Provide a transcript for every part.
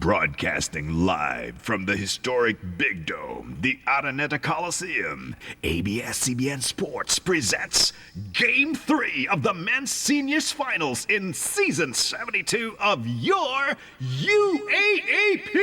Broadcasting live from the historic Big Dome, the Araneta Coliseum, ABS-CBN Sports presents Game 3 of the Men's Seniors Finals in Season 72 of your UAAP.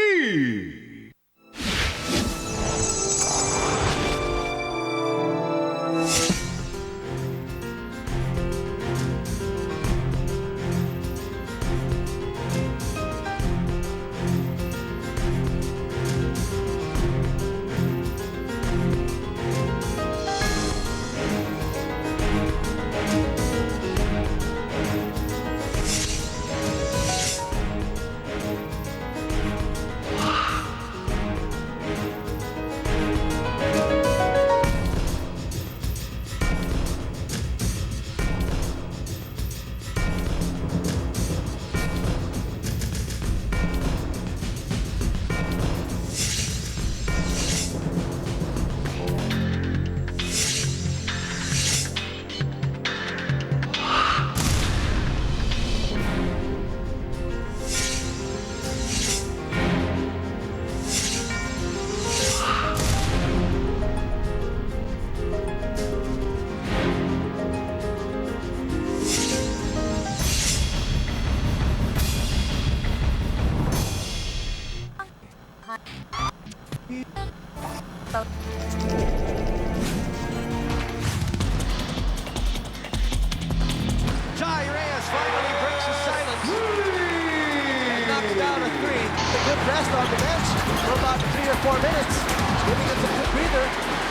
Jai Reyes finally breaks his silence and knocks down a three. A good rest on the bench for about 3 or 4 minutes, giving us a good breather.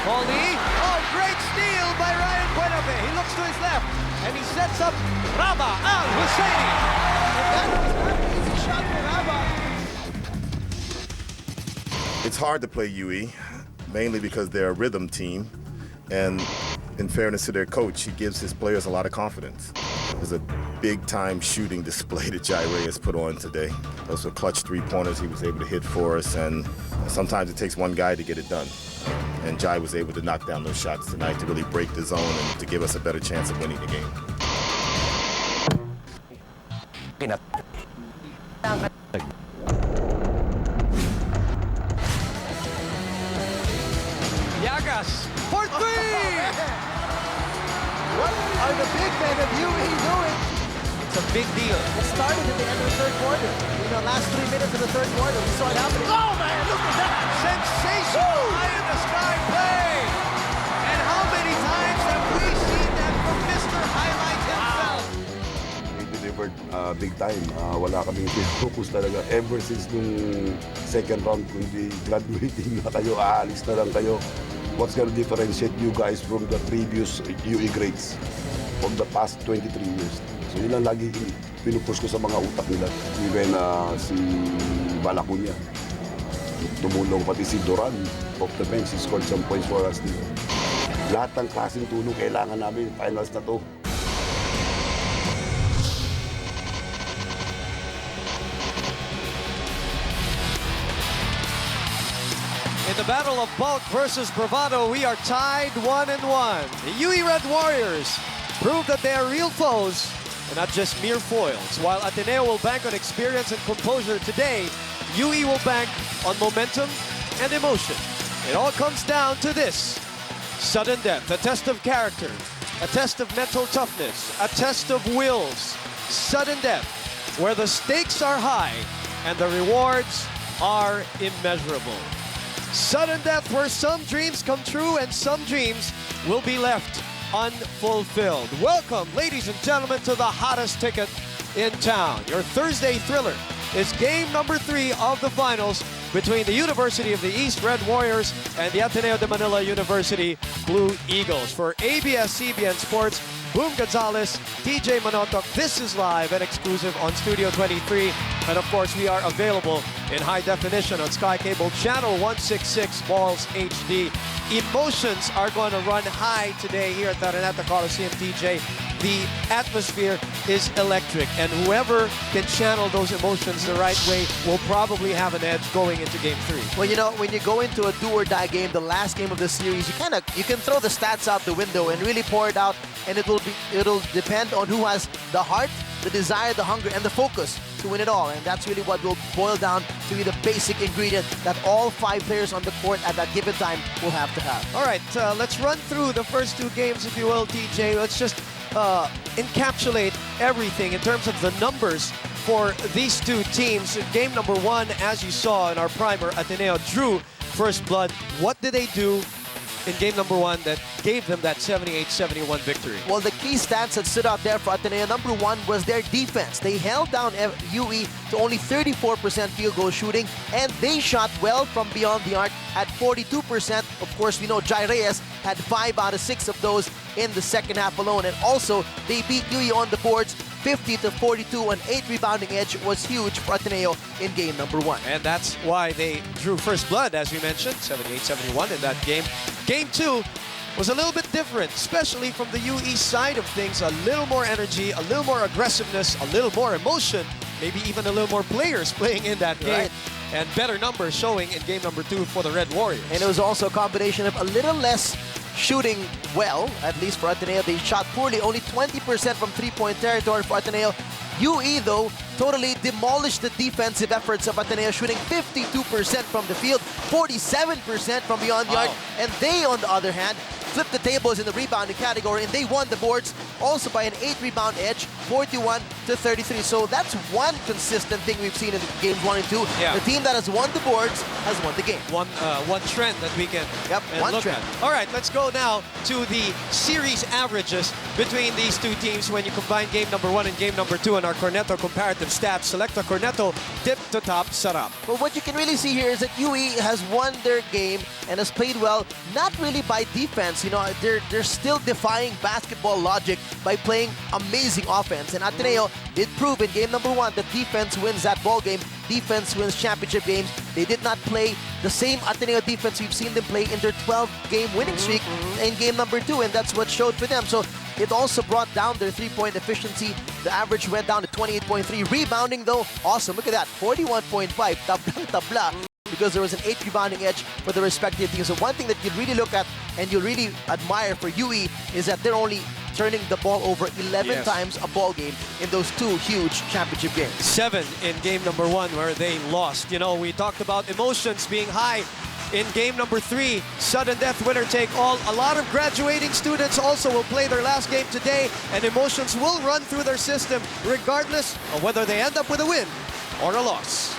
Paulie, oh, great steal by Ryan Buenafe. He looks to his left and he sets up Raba Al Husseini. And that was not an easy shot for Raba. It's hard to play UE, mainly because they're a rhythm team, and in fairness to their coach, he gives his players a lot of confidence. There's a big-time shooting display that Jai Reyes put on today. Those were clutch three-pointers he was able to hit for us, and sometimes it takes one guy to get it done. And Jai was able to knock down those shots tonight to really break the zone and to give us a better chance of winning the game. Yagas for three! What are the big men of UE doing? It's a big deal. It started at the end of the third quarter. In the last 3 minutes of the third quarter, we saw it happening. Oh man, look at that! Sensational eye in the sky play! And how many times have we seen that from Mr. Highlight himself? He delivered big time. Wala kaming focus talaga ever since nung second round, kundi graduating na kayo, aalis na lang kayo. What's going to differentiate you guys from the previous UE grades from the past 23 years? So yun ang lagi pinupush ko sa mga utak nila. Even si Balacuña, tumulong pati si Duran off the bench. He scored some points for us dito. Lahat ng klaseng tulong kailangan namin. Finals na to. In the battle of bulk versus bravado, we are tied 1-1. The UE Red Warriors prove that they are real foes and not just mere foils. While Ateneo will bank on experience and composure today, UE will bank on momentum and emotion. It all comes down to this: sudden death, a test of character, a test of mental toughness, a test of wills. Sudden death, where the stakes are high and the rewards are immeasurable. Sudden death where some dreams come true and some dreams will be left unfulfilled. Welcome, ladies and gentlemen, to the hottest ticket in town. Your Thursday thriller is game number 3 of the finals between the University of the East Red Warriors and the Ateneo de Manila University Blue Eagles. For ABS-CBN Sports, Boom Gonzalez, DJ Manotok, this is live and exclusive on Studio 23. And of course, we are available in high definition on Sky Cable Channel 166 Balls HD. Emotions are going to run high today here at the Araneta Coliseum, DJ. The atmosphere is electric, and whoever can channel those emotions the right way will probably have an edge going into Game 3. Well, you know, when you go into a do-or-die game, the last game of the series, you can throw the stats out the window and really pour it out, and it'll depend on who has the heart, the desire, the hunger, and the focus to win it all. And that's really what will boil down to be the basic ingredient that all 5 players on the court at that given time will have to have. All right, let's run through the first 2 games, if you will, TJ. Let's just encapsulate everything in terms of the numbers for these 2 teams. In game number 1, as you saw in our primer, Ateneo drew first blood. What did they do in game number 1 that gave them that 78-71 victory? Well, the key stats that stood out there for Ateneo, number 1 was their defense. They held down UE to only 34% field goal shooting, and they shot well from beyond the arc at 42%. Of course, we know Jai Reyes had 5 out of 6 of those in the second half alone. And also, they beat UE on the boards 50-42. An 8 rebounding edge was huge for Ateneo in game number 1. And that's why they drew first blood, as we mentioned, 78-71 in that game. Game 2 was a little bit different, especially from the UE side of things. A little more energy, a little more aggressiveness, a little more emotion, maybe even a little more players playing in that game. Right. And better numbers showing in game number 2 for the Red Warriors. And it was also a combination of a little less shooting well, at least for Ateneo. They shot poorly, only 20% from three-point territory for Ateneo. UE, though, totally demolished the defensive efforts of Ateneo, shooting 52% from the field, 47% from beyond the arc. And they, on the other hand, flipped the tables in the rebounding category, and they won the boards also by an 8 rebound edge, 41-33. So that's one consistent thing we've seen in games 1 and 2. Yeah. The team that has won the boards has won the game. One trend that we can one look trend. at. All right, let's go now to the series averages between these 2 teams when you combine game number 1 and game number 2 in our Corneto comparative stats. Selecta Corneto, tip to top, sarap. But what you can really see here is that UE has won their game and has played well, not really by defense. You know, they're still defying basketball logic by playing amazing offense. And Ateneo did prove in game number 1 that defense wins that ball game. Defense wins championship games. They did not play the same Ateneo defense we've seen them play in their 12-game winning streak in game number 2, and that's what showed for them. So it also brought down their 3-point efficiency. The average went down to 28.3. Rebounding, though, awesome. Look at that, 41.5. Tablang tabla. Because there was an 8 rebounding edge for the respective teams. So one thing that you really look at and you really admire for UE is that they're only turning the ball over 11 times a ball game in those 2 huge championship games. 7 in game number 1 where they lost. You know, we talked about emotions being high in game number 3. Sudden death, winner take all. A lot of graduating students also will play their last game today, and emotions will run through their system regardless of whether they end up with a win or a loss.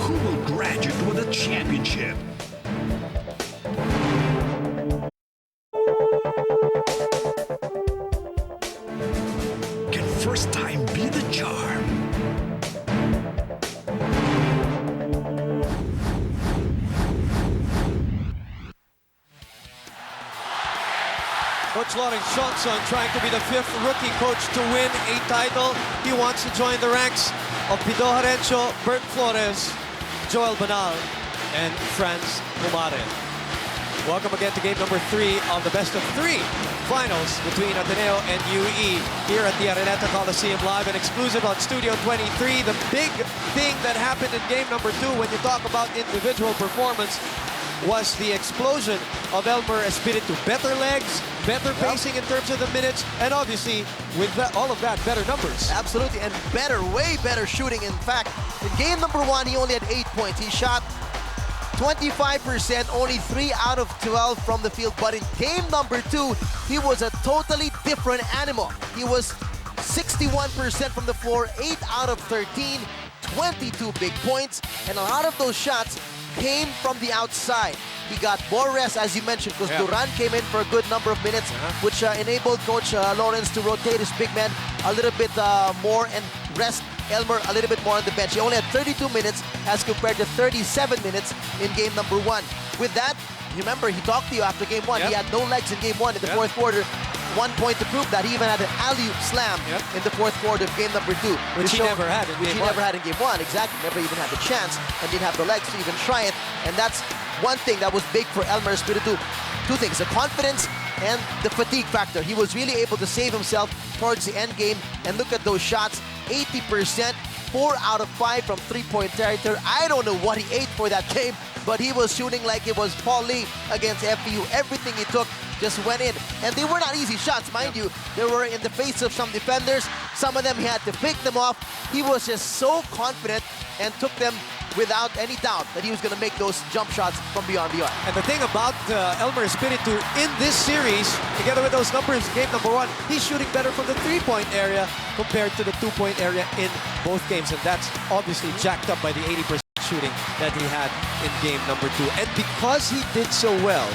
Who will graduate with a championship? Can first time be the charm? Coach Lawrence Johnson trying to be the 5th rookie coach to win a title. He wants to join the ranks of Pido Harencio, Bert Flores, Joel Banal, and Franz Pumaren. Welcome again to game number 3 of the best of 3 finals between Ateneo and UE here at the Araneta Coliseum, live and exclusive on Studio 23. The big thing that happened in game number 2 when you talk about individual performance was the explosion of Elmer Espiritu. Better legs, better pacing in terms of the minutes, and obviously with all of that, better numbers. Absolutely, and better, way better shooting. In fact, in game number 1, he only had 8 points. He shot 25%, only 3 out of 12 from the field. But in game number 2, he was a totally different animal. He was 61% from the floor, 8 out of 13, 22 big points, and a lot of those shots came from the outside. He got more rest, as you mentioned, because Duran came in for a good number of minutes, which enabled Coach Lawrence to rotate his big man a little bit more and rest Elmer a little bit more on the bench. He only had 32 minutes as compared to 37 minutes in game number 1. With that, remember, he talked to you after game 1. He had no legs in game 1 in the fourth quarter. 1 point to prove that. He even had an alley-oop slam in the fourth quarter of game number 2. Which he never had in game 1. Never had in game 1, exactly. Never even had the chance and didn't have the legs to even try it. And that's one thing that was big for Elmer Espiritu. 2 things, the confidence and the fatigue factor. He was really able to save himself towards the end game. And look at those shots, 80%, 4 out of 5 from 3-point territory. I don't know what he ate for that game, but he was shooting like it was Paul Lee against FPU. Everything he took, just went in. And they were not easy shots, mind you. They were in the face of some defenders. Some of them he had to pick them off. He was just so confident and took them without any doubt that he was going to make those jump shots from beyond the arc. And the thing about Elmer Espiritu in this series, together with those numbers, game number 1, he's shooting better from the three-point area compared to the two-point area in both games. And that's obviously jacked up by the 80% shooting that he had in game number 2. And because he did so well,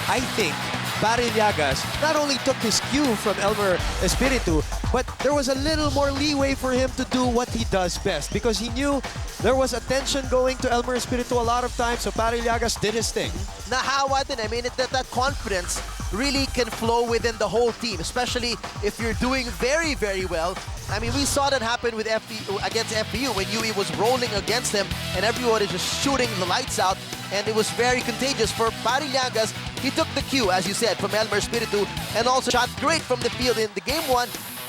I think Barry Llagas not only took his cue from Elmer Espiritu, but there was a little more leeway for him to do what he does best because he knew there was attention going to Elmer Espiritu a lot of times, so Barry Llagas did his thing. Nahawa din. I mean, that confidence really can flow within the whole team, especially if you're doing very, very well. I mean, we saw that happen with against FPU when UE was rolling against them and everyone is just shooting the lights out, and it was very contagious for Barry Llagas. He took the cue, as you said, from Elmer Espiritu and also shot great from the field in the game 1.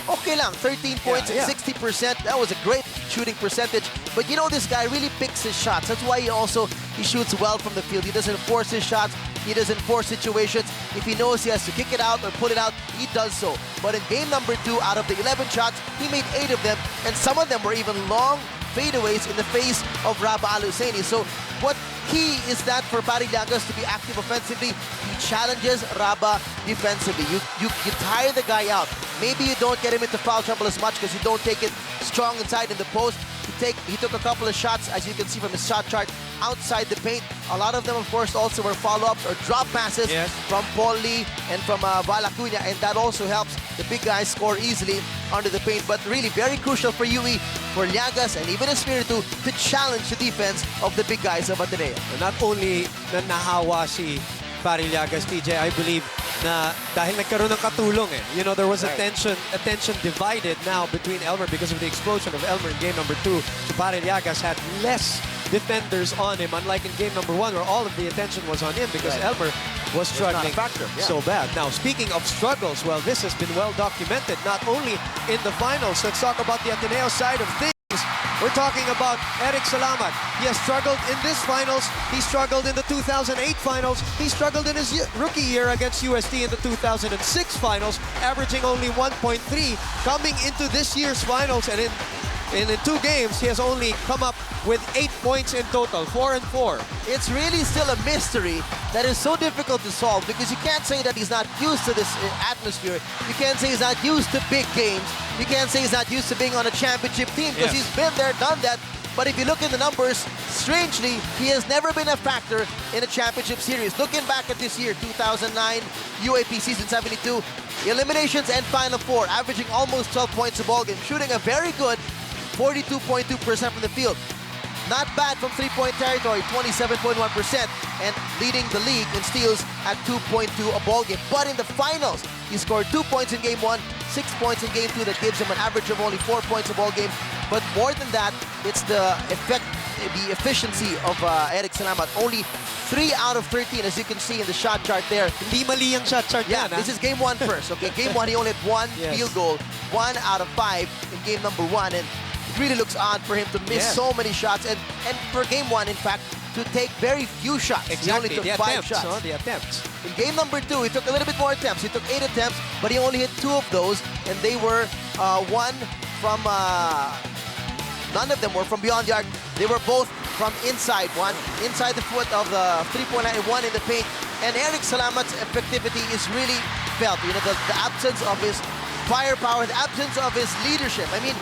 Okay lang, 13 points and 60%. That was a great shooting percentage. But you know, this guy really picks his shots. That's why he shoots well from the field. He doesn't force his shots. He doesn't force situations. If he knows he has to kick it out or put it out, he does so. But in game number 2, out of the 11 shots, he made 8 of them. And some of them were even long fadeaways in the face of Rabah Al-Husseini. So what key is that for Barry Llagas to be active offensively? He challenges Rabah defensively. You tire the guy out. Maybe you don't get him into foul trouble as much because you don't take it strong inside in the post. He took a couple of shots, as you can see from his shot chart, outside the paint. A lot of them, of course, also were follow-ups or drop passes from Paul Lee and from Val Acuña, and that also helps the big guys score easily under the paint. But really very crucial for UE, for Llagas and even Espiritu to challenge the defense of the big guys of Ateneo. Not only na nahawa si Barry Llagas, TJ, I believe na dahil nagkaroon ng katulong eh. You know, there was attention divided now between Elmer because of the explosion of Elmer in game number 2. So Barry Llagas had less defenders on him, unlike in game number 1 where all of the attention was on him because Elmer was struggling so bad. Now, speaking of struggles, well, this has been well documented, not only in the finals. Let's talk about the Ateneo side of things. We're talking about Eric Salamat. He has struggled in this finals. He struggled in the 2008 finals. He struggled in his rookie year against UST in the 2006 finals, averaging only 1.3. Coming into this year's finals, and in 2 games, he has only come up with 8 points in total, 4 and 4. It's really still a mystery that is so difficult to solve because you can't say that he's not used to this atmosphere. You can't say he's not used to big games. You can't say he's not used to being on a championship team because he's been there, done that. But if you look at the numbers, strangely, he has never been a factor in a championship series. Looking back at this year, 2009 UAP Season 72, eliminations and Final Four, averaging almost 12 points a ball game, shooting a very good 42.2% from the field. Not bad from three-point territory, 27.1%, and leading the league in steals at 2.2 a ball game. But in the finals, he scored 2 points in game 1, 6 points in game 2. That gives him an average of only 4 points a ball game. But more than that, it's the efficiency of Eric Salamat. Only 3 out of 13, as you can see in the shot chart there. Hindi mali ang shot chart yan, this is game 1 first. Okay, game 1 he only had 1 field goal, 1 out of 5 in game number 1, and it really looks odd for him to miss so many shots, and for game 1, in fact, to take very few shots. Exactly. He only took the 5 attempts, shots. No? The attempts. In game number 2, he took a little bit more attempts. He took 8 attempts, but he only hit 2 of those, and they were one from none of them were from beyond the arc. They were both from inside. One inside the foot of the three-point line, and one in the paint. And Eric Salamat's effectivity is really felt. You know, the absence of his firepower, the absence of his leadership. I mean,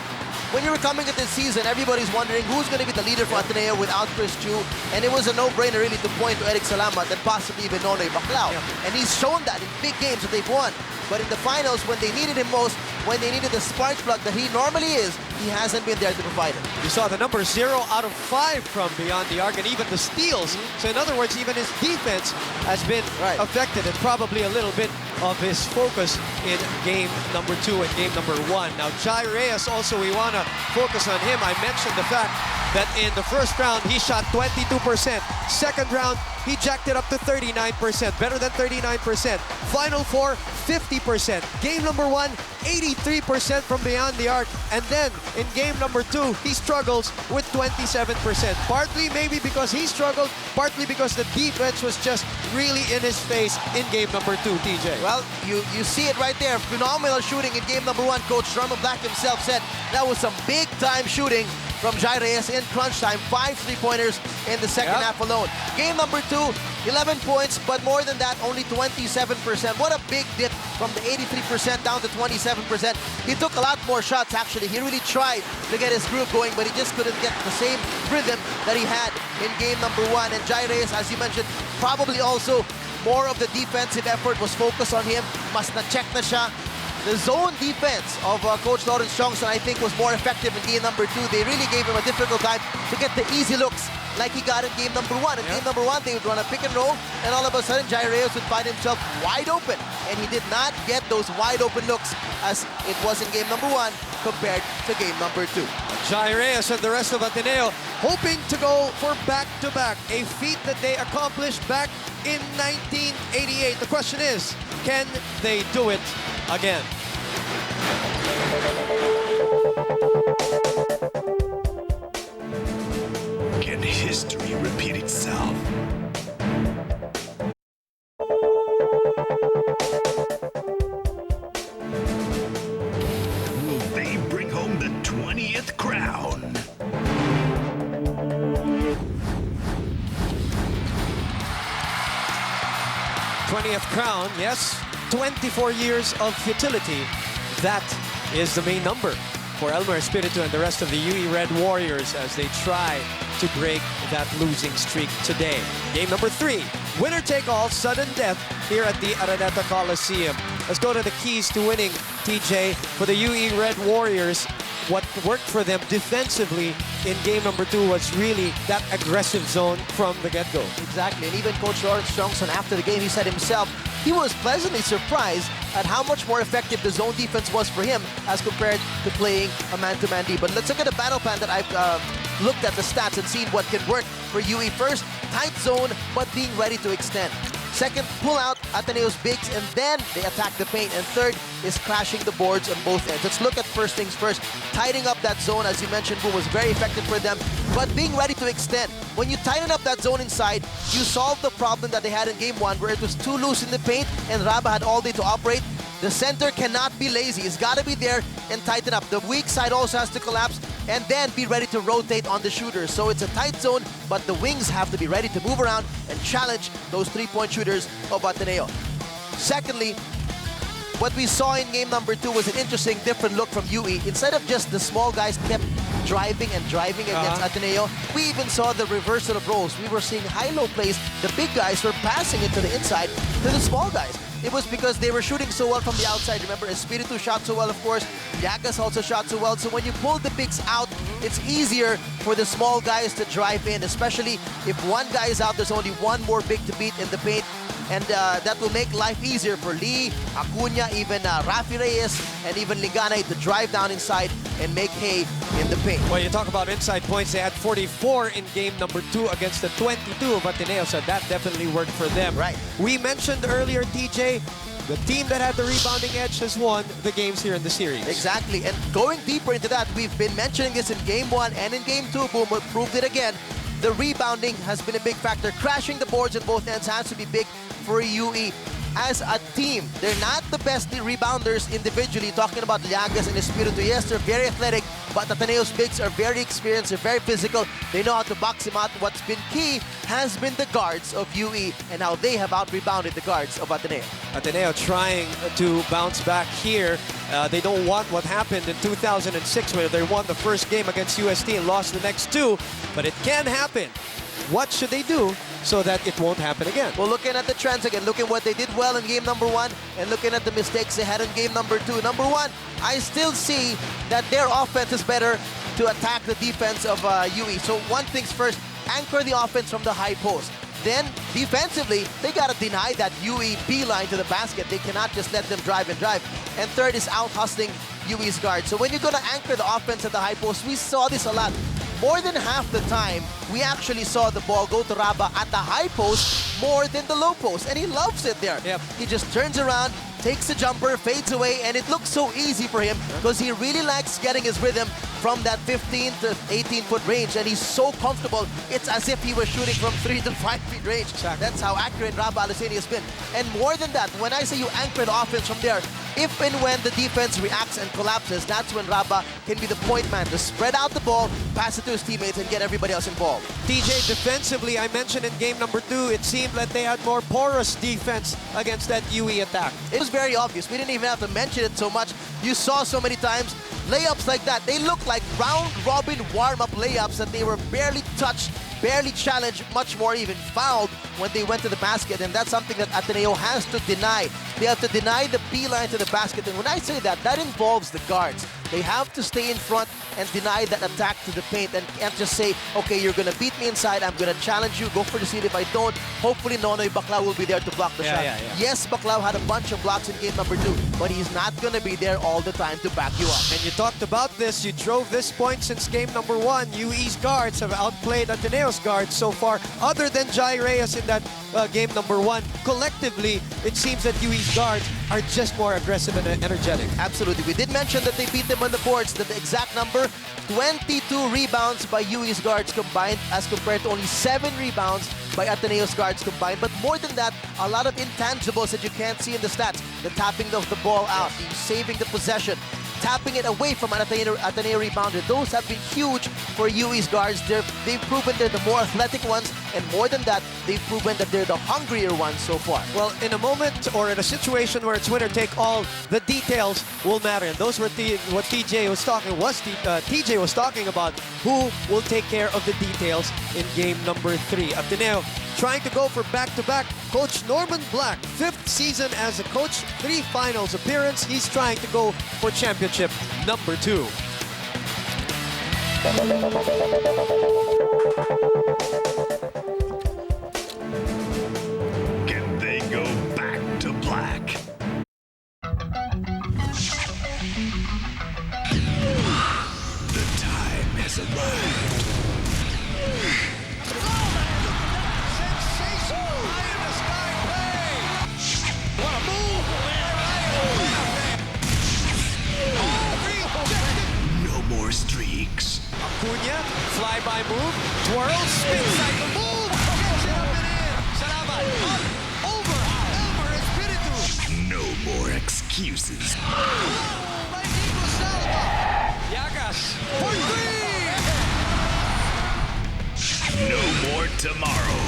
when you were coming into this season, everybody's wondering who's going to be the leader for Ateneo without Chris Chu, and it was a no-brainer really to point to Eric Salamat and possibly even Nonoy Baclao. And he's shown that in big games that they've won. But in the finals, when they needed him most, when they needed the spark plug that he normally is, he hasn't been there to provide it. You saw the number 0 out of 5 from beyond the arc, and even the steals. So in other words, even his defense has been affected, and probably a little bit of his focus in game number 2 and game number 1. Now, Jai Reyes also, we want to focus on him. I mentioned the fact that in the first round, he shot 22%. Second round, he jacked it up to 39%, better than 39%. Final four, 50%. Game number one, 83% from beyond the arc. And then in game number two, he struggles with 27%. Partly maybe because he struggled, partly because the defense was just really in his face in game number two, TJ. Well, you see it right there. Phenomenal shooting in game number one. Coach Jarman Black himself said that was some big-time shooting from Jai Reyes in crunch time. 5 3-pointers in the second half alone. Game number two, 11 points, but more than that, only 27%. What a big dip from the 83% down to 27%. He took a lot more shots, actually. He really tried to get his groove going, but he just couldn't get the same rhythm that he had in game number one. And Jai Reyes, as you mentioned, probably also more of the defensive effort was focused on him. Mas na-check na siya. The zone defense of Coach Lawrence Chongson, I think, was more effective in game number two. They really gave him a difficult time to get the easy looks like he got in game number one. In game number one, they would run a pick and roll, and all of a sudden, Jai Reyes would find himself wide open. And he did not get those wide open looks as it was in game number one compared to game number two. Jai Reyes and the rest of Ateneo hoping to go for back-to-back, a feat that they accomplished back in 1988. The question is, can they do it again? Can history repeat itself? Will they bring home the 20th crown? 20th crown, yes. 24 years of futility. That is the main number for Elmer Espiritu and the rest of the UE Red Warriors as they try to break that losing streak today. Game number three, winner take all, sudden death here at the Araneta Coliseum. Let's go to the keys to winning, TJ, for the UE Red Warriors. What worked for them defensively in game number two was really that aggressive zone from the get-go. Exactly, and even Coach Lawrence Chongson, after the game, he said himself, he was pleasantly surprised at how much more effective the zone defense was for him as compared to playing a man-to-man D. But let's look at the battle plan that I've looked at the stats and seen what can work for UE. First, tight zone, but being ready to extend. Second, pull out Ateneo's bigs, and then they attack the paint. And third is crashing the boards on both ends. Let's look at first things first. Tidying up that zone, as you mentioned, Boom, was very effective for them. But being ready to extend. When you tighten up that zone inside, you solve the problem that they had in game one, where it was too loose in the paint and Raba had all day to operate. The center cannot be lazy. It's got to be there and tighten up. The weak side also has to collapse and then be ready to rotate on the shooters. So it's a tight zone, but the wings have to be ready to move around and challenge those three-point shooters of Ateneo. Secondly, what we saw in game number two was an interesting, different look from UE. Instead of just the small guys kept driving against Ateneo, we even saw the reversal of roles. We were seeing high-low plays. The big guys were passing it to the inside to the small guys. It was because they were shooting so well from the outside. Remember, Espiritu shot so well, of course. Llagas also shot so well. So when you pull the bigs out, it's easier for the small guys to drive in, especially if one guy is out, there's only one more big to beat in the paint. And that will make life easier for Lee, Acuna, even Rafi Reyes, and even Liganay to drive down inside and make hay in the paint. Well, you talk about inside points. They had 44 in game number two against the 22 of Ateneo, so that definitely worked for them. Right. We mentioned earlier, TJ, the team that had the rebounding edge has won the games here in the series. Exactly. And going deeper into that, we've been mentioning this in game one and in game two. Boom, proved it again. The rebounding has been a big factor. Crashing the boards at both ends has to be big for UE. As a team, they're not the best rebounders individually. Talking about Llagas and Espiritu, yes, they're very athletic, but Ateneo's bigs are very experienced, they're very physical. They know how to box him out. What's been key has been the guards of UE and how they have out-rebounded the guards of Ateneo. Ateneo trying to bounce back here. They don't want what happened in 2006 where they won the first game against UST and lost the next two, but it can happen. What should they do so that it won't happen again? Well, looking at the trends again, looking what they did well in game number one and looking at the mistakes they had in game number two. Number one, I still see that their offense is better to attack the defense of UE. So one thing's first, anchor the offense from the high post. Then, defensively, they got to deny that UE beeline to the basket. They cannot just let them drive and drive. And third is out-hustling UE's guard. So when you're going to anchor the offense at the high post, we saw this a lot more than half the time, we actually saw the ball go to Raba at the high post more than the low post, and he loves it there. Yep. He just turns around, takes the jumper, fades away, and it looks so easy for him because he really likes getting his rhythm from that 15 to 18-foot range, and he's so comfortable. It's as if he was shooting from 3 to 5 feet range. Exactly. That's how accurate Raba Aluseni has been. And more than that, when I say you anchor the offense from there, if and when the defense reacts and collapses, that's when Raba can be the point man to spread out the ball, pass it to his teammates, and get everybody else involved. TJ, defensively, I mentioned in game number 2, it seemed like they had more porous defense against that UE attack. It was very obvious. We didn't even have to mention it so much. You saw so many times layups like that. They look like round-robin warm-up layups that they were barely touched, barely challenged, much more even fouled when they went to the basket, and that's something that Ateneo has to deny. They have to deny the beeline to the basket, and when I say that, that involves the guards. They have to stay in front and deny that attack to the paint and can't just say, okay, you're going to beat me inside, I'm going to challenge you, go for the steal. If I don't, hopefully Nonoy Baclao will be there to block the shot. Yes, Baclao had a bunch of blocks in game number 2, but he's not going to be there all the time to back you up. And you talked about this, you drove this point since game number 1. UE's guards have outplayed Ateneo's guards so far, other than Jai Reyes in that game number 1. Collectively, it seems that UE's guards are just more aggressive and energetic. Absolutely. We did mention that they beat them on the boards. The exact number, 22 rebounds by UE's guards combined as compared to only 7 rebounds by Ateneo's guards combined. But more than that, a lot of intangibles that you can't see in the stats. The tapping of the ball out, the saving the possession, tapping it away from an Ateneo rebounder. Those have been huge for UE's guards. They've proven they're the more athletic ones, and more than that, they've proven that they're the hungrier ones so far. Well, in a moment or in a situation where it's winner take all, the details will matter. And those were what TJ was talking about. Who will take care of the details in game number 3? Ateneo trying to go for back-to-back. Coach Norman Black, 5th season as a coach, 3 finals appearance. He's trying to go for championship number 2. Can they go back to black? The time has arrived. No more streaks. Acuna, fly-by move, twirl, spin cycle move, gets it up and in. Salamat, up, over, Elmer Espiritu. No more excuses. Magnifico Salva. Yagas, for 3. No more tomorrow.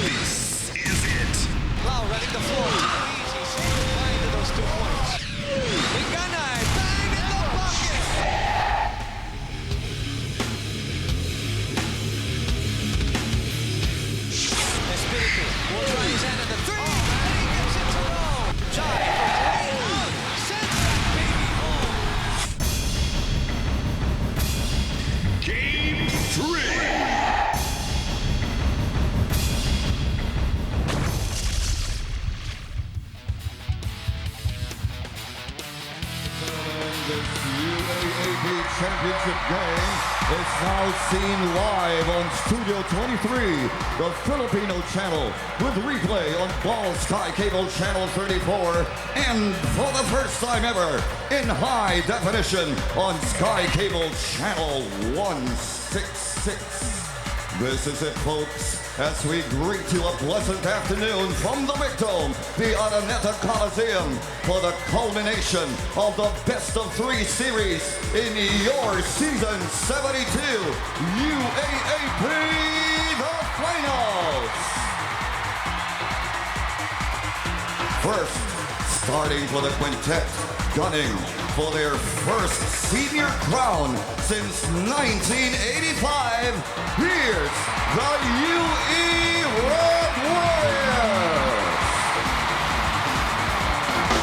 This is it. Lau running the floor. Easy, saying goodbye to those 2 points. Liganay, bang in the bucket. Espiritu will try his hand at the 3, and he gets it to roll. Jai for 3, out, sends that baby home. Game 3. This UAAP Championship game is now seen live on Studio 23, the Filipino channel, with replay on Ball Sky Cable Channel 34, and for the first time ever, in high definition on Sky Cable Channel 166. This is it, folks, as we greet you a pleasant afternoon from the Big Dome, the Araneta Coliseum, for the culmination of the best-of-3 series in your Season 72 UAAP The Finals. First, starting for the quintet, gunning for their first senior crown since 1985, here's the UE Red Warriors.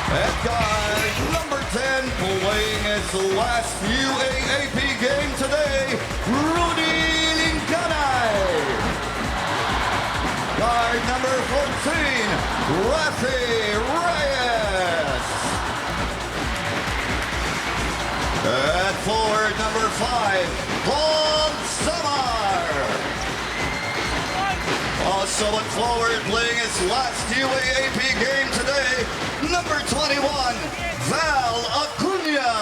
At guard number 10, playing his last UAAP game today, Rudy Liganay. Guard number Rafi Reyes. At forward, number 5, Paul Samar. Also at forward, playing his last UAAP game today, number 21, Val Acuna.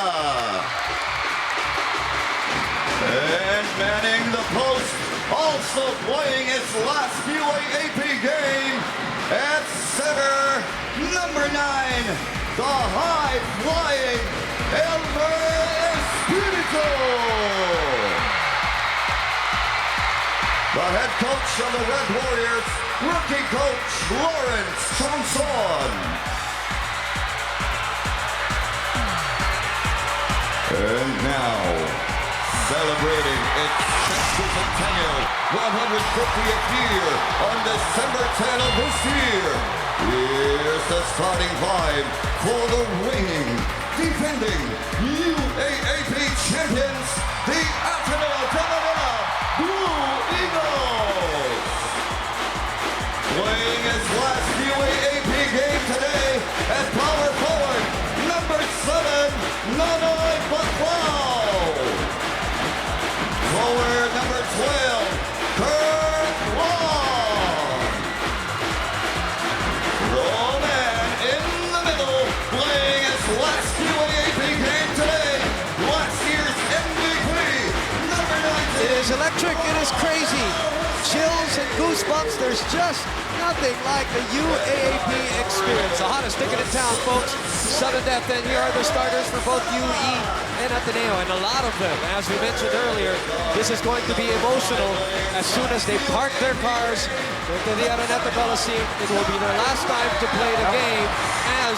And manning the post, also playing his last UAAP game at center, number 9, the high-flying Elmer Espiritu. The head coach of the Red Warriors, rookie coach Lawrence Johnson. And now, celebrating its sexagennial 150th year on December 10 of this year. Here's the starting 5 for the reigning, defending UAAP champions, the Ateneo de Manila Blue Eagles. Playing his last UAAP game today at power forward, number 7, Nonoy Baclao. Forward number 12, Kurt Long. The man in the middle, playing his last UAAP game today, last year's MVP, number 19. It is electric, it is crazy. Chills and goosebumps, there's just nothing like the UAAP experience. The hottest ticket in town, folks. Sudden death, and here are the starters for both UE and Ateneo. And a lot of them, as we mentioned earlier, this is going to be emotional as soon as they park their cars into the Araneta Coliseum. It will be their last time to play the game as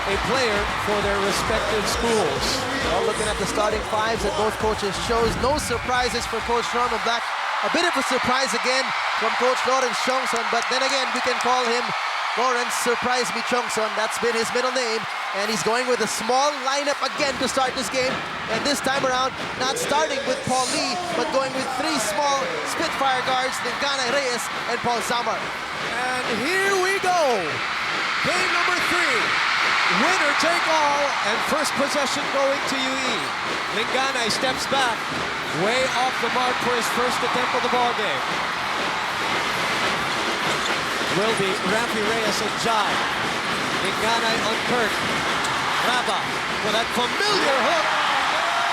a player for their respective schools. Well, looking at the starting 5s that both coaches shows, no surprises for Coach Norman Black. A bit of a surprise again from Coach Lawrence Chongson, but then again, we can call him Lawrence Surprise Me Chongson. That's been his middle name, and he's going with a small lineup again to start this game. And this time around, not starting with Paul Lee, but going with 3 small Spitfire guards, Lingana Reyes and Paul Samar. And here we go. Game number 3. Winner take all, and first possession going to UE. Lingana steps back, way off the mark for his first attempt of the ball game. Will be Rafi Reyes and Jai. Lingana on Kirk. Raba for that familiar hook,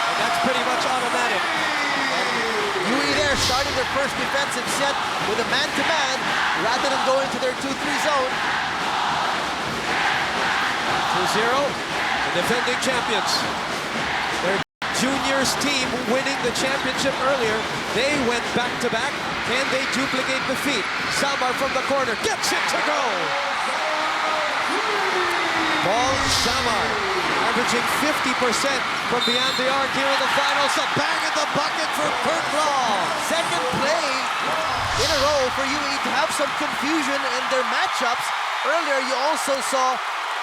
and that's pretty much automatic. UE there starting their first defensive set with a man-to-man rather than going to their 2-3 zone. 2-0, the defending champions. Their juniors team winning the championship earlier. They went back-to-back. Can they duplicate the feat? Samar from the corner gets it to go. Paul Samar averaging 50% from beyond the arc here in the finals. A bang in the bucket for Kurt Long. Second play in a row for UE to have some confusion in their matchups. Earlier, you also saw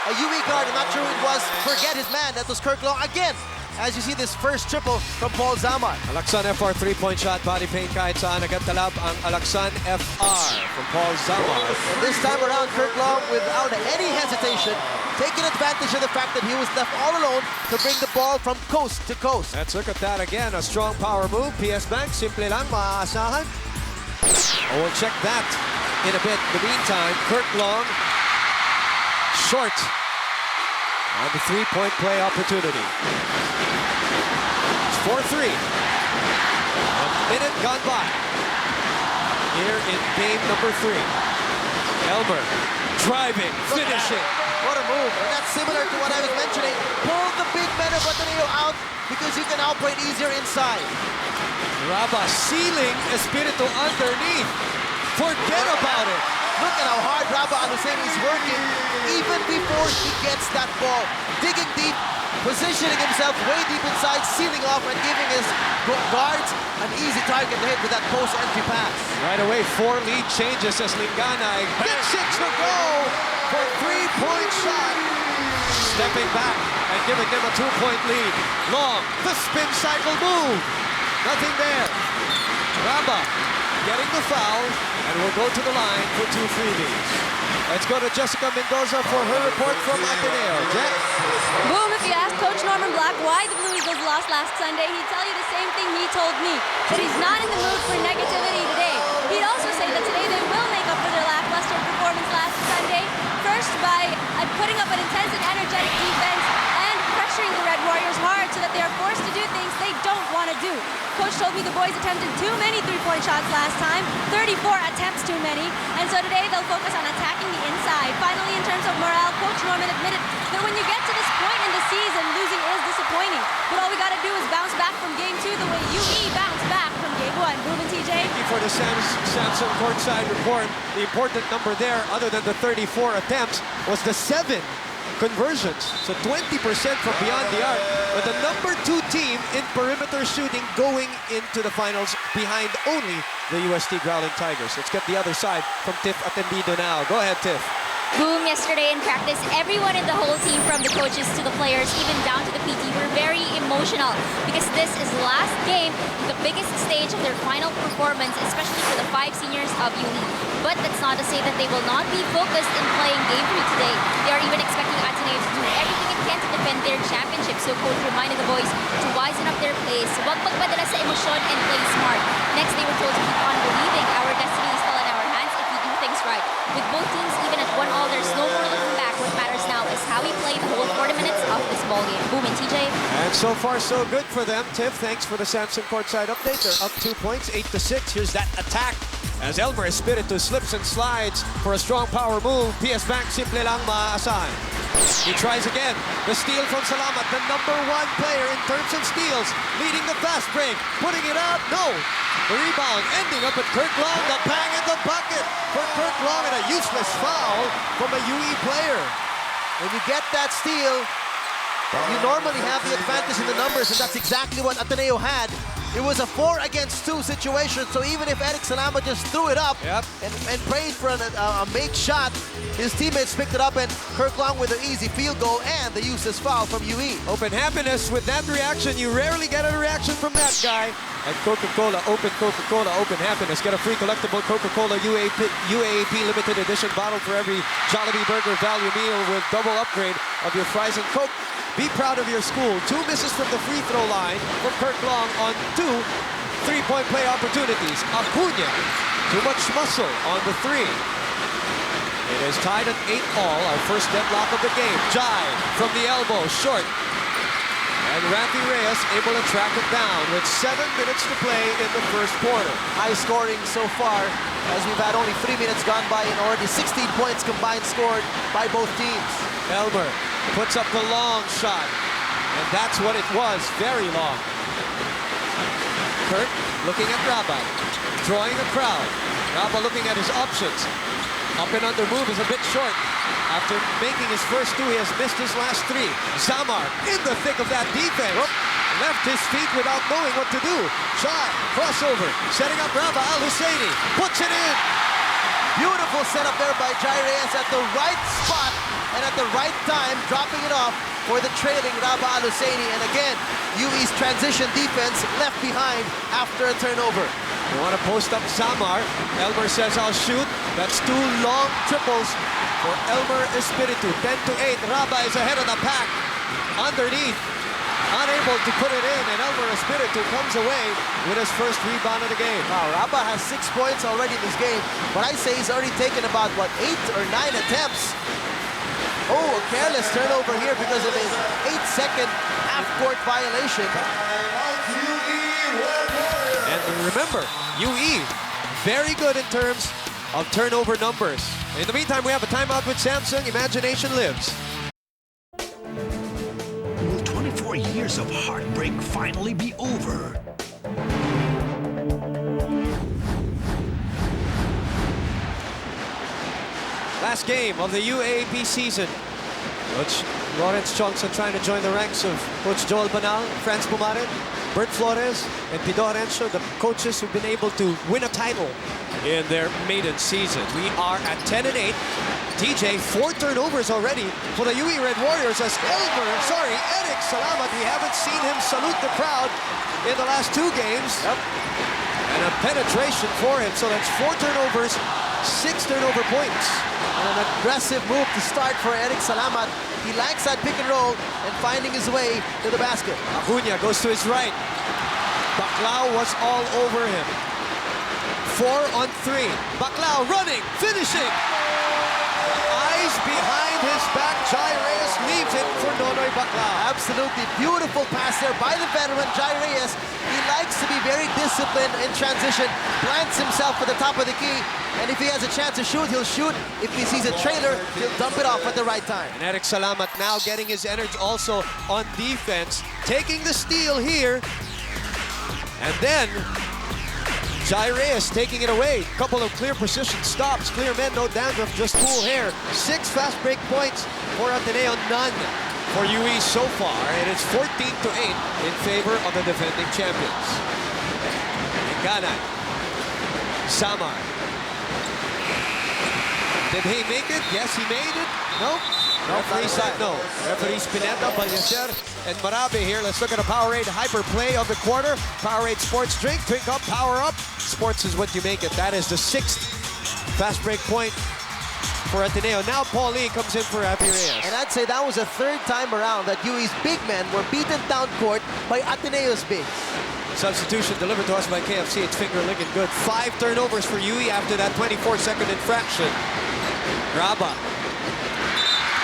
a UE guard, I'm not sure who it was, forget his man. That was Kirk Long again, as you see this first triple from Paul Samar. Alaksan FR 3-point shot, body paint kahit saan nagatalab ang Alaksan FR from Paul Samar. And this time around, Kirk Long, without any hesitation, taking advantage of the fact that he was left all alone to bring the ball from coast to coast. Let's look at that again, a strong power move. PS Bank, simple lang, maaasahan. We'll check that in a bit. In the meantime, Kirk Long, short on the 3-point play opportunity. It's 4-3. A minute gone by here in game number 3. Elmer driving, finishing. What a move. And that's similar to what I was mentioning. Pull the big men of Ateneo out because you can operate easier inside. Raba sealing Espiritu underneath. Forget about it. Look at how hard Raba Aluseng is working even before he gets that ball. Digging deep, positioning himself way deep inside, sealing off and giving his guards an easy target to hit with that post entry pass. Right away, 4 lead changes as Lingana gets it to go for a 3-point shot. Stepping back and giving them a 2-point lead. Long, the spin cycle move. Nothing there. Raba getting the foul, and will go to the line for 2 freebies. Let's go to Jessica Mendoza for her report from Ateneo. Jen? Boom, if you ask Coach Norman Black why the Blue Eagles lost last Sunday, he'd tell you the same thing he told me, that he's not in the mood for negativity today. He'd also say that today they will make up for their lackluster performance last Sunday, first by putting up an intense and energetic defense and pressuring the Red Warriors hard so that they are forced to do things they don't want to do. Coach told me the boys attempted too many three-point shots last time, 34 attempts too many, and so today they'll focus on attacking the inside. Finally, in terms of morale, Coach Norman admitted that when you get to this point in the season, losing is disappointing, but all we got to do is bounce back from Game 2 the way UE bounced back from Game 1. Boom and TJ. Thank you for the Samsung courtside report. The important number there, other than the 34 attempts, was the 7 conversions. So 20% from beyond the arc. But the number 2 team in perimeter shooting going into the finals behind only the UST Growling Tigers. Let's get the other side from Tiff Atendido now. Go ahead, Tiff. Boom, yesterday in practice, everyone in the whole team, from the coaches to the players, even down to the PT, were very emotional because this is last game, the biggest stage of their final performance, especially for the 5 seniors of UE. But that's not to say that they will not be focused in playing Game 3 today. They are even expecting Ateneo to do everything it can to defend their championship. So coach reminded the boys to wisen up their plays, wag magpadala sa emosyon and play smart. Next, they were told to keep on believing our destiny is still in our hands if we do things right. With both teams even at 1-1, there's no more looking back. What matters now is how we play the whole 40 minutes of this ball game. Boom and TJ. And so far, so good for them. Tiff, thanks for the Samsung courtside update. They're up 2 points, 8-6. Here's that attack as Elmer Espiritu slips and slides for a strong power move. PS Bank simple lang maaasahan. He tries again. The steal from Salamat, the number 1 player in terms of steals, leading the fast break, putting it up. No. The rebound ending up at Kirk Long. The bang in the bucket for Kirk Long, and a useless foul from a UE player. When you get that steal, you normally have the advantage in the numbers, and that's exactly what Ateneo had. It was a 4-against-2 situation, so even if Eric Salama just threw it up and prayed for a make shot, his teammates picked it up, and Kirk Long with an easy field goal and the useless foul from UE. Open happiness with that reaction. You rarely get a reaction from that guy. At Coca-Cola, open happiness. Get a free collectible Coca-Cola UAAP limited edition bottle for every Jollibee Burger value meal with double upgrade of your fries and Coke. Be proud of your school. 2 misses from the free throw line from Kirk Long on 2 3-point play opportunities. Acuna, too much muscle on the 3. It is tied at 8-all, our first deadlock of the game. Jai from the elbow, short. And Rafi Reyes able to track it down with 7 minutes to play in the first quarter. High scoring so far, as we've had only 3 minutes gone by and already 16 points combined scored by both teams. Elmer puts up the long shot, and that's what it was, very long. Kirk looking at Rabah, drawing the crowd. Rabah looking at his options. Up and under move is a bit short. After making his first 2, he has missed his last 3. Zamar in the thick of that defense. Left his feet without knowing what to do. Shot, crossover, setting up Rabah Al-Husseini. Puts it in. Beautiful setup there by Jai Reyes at the right spot and at the right time, dropping it off for the trailing Rabah Al-Husseini. And again, UE's transition defense left behind after a turnover. You want to post up Zamar. Elmer says, I'll shoot. That's 2 long triples for Elmer Espiritu. 10-8. Rabah is ahead of the pack. Underneath. Unable to put it in, and Elmer Espiritu comes away with his first rebound of the game. Wow, Rabah has 6 points already in this game, but I say he's already taken about, 8 or 9 attempts. Oh, a careless turnover here because of a 8-second half-court violation. And remember, UE, very good in terms of turnover numbers. In the meantime, we have a timeout with Samsung. Imagination lives. Will 24 years of heartbreak finally be over? Last game of the UAAP season. Coach Lawrence Johnson trying to join the ranks of Coach Joel Banal, Franz Pumaret, Bert Flores, and Pido Arencio, the coaches who've been able to win a title in their maiden season. We are at 10-8. TJ, 4 turnovers already for the UE Red Warriors as Eric Salamat, we haven't seen him salute the crowd in the last 2 games. And a penetration for him, so that's 4 turnovers, 6 turnover points. And an aggressive move to start for Eric Salamat. He likes that pick and roll and finding his way to the basket. Acuna goes to his right. Baclao was all over him. 4 on 3. Baclao running, finishing. Eyes behind his back. Jai Reyes leaves it for Nonoy Baclao. Absolutely beautiful pass there by the veteran, Jai Reyes. He likes to be very disciplined in transition, plants himself at the top of the key, and if he has a chance to shoot, he'll shoot. If he sees a trailer, he'll dump it off at the right time. And Eric Salamat now getting his energy also on defense, taking the steal here. And then Jai Reyes taking it away. Couple of clear position stops. Clear men, no dandruff, just cool hair. 6 fast break points for Ateneo, none for UE so far. And it's 14-8 in favor of the defending champions. Ghana. Samar. Did he make it? Yes, he made it. No? Referee said no. Referee Spinetta, Balyacer, and Marabe here. Let's look at a Powerade Hyper Play of the quarter. Powerade Sports Drink. Drink up, power up. Sports is what you make it. That is the 6th fast break point for Ateneo. Now Paul Lee comes in for Happy Reyes. And I'd say that was the 3rd time around that UE's big men were beaten down court by Ateneo's bigs. Substitution delivered to us by KFC. It's finger licking good. 5 turnovers for UE after that 24-second infraction. Graba.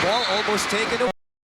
Ball almost taken away.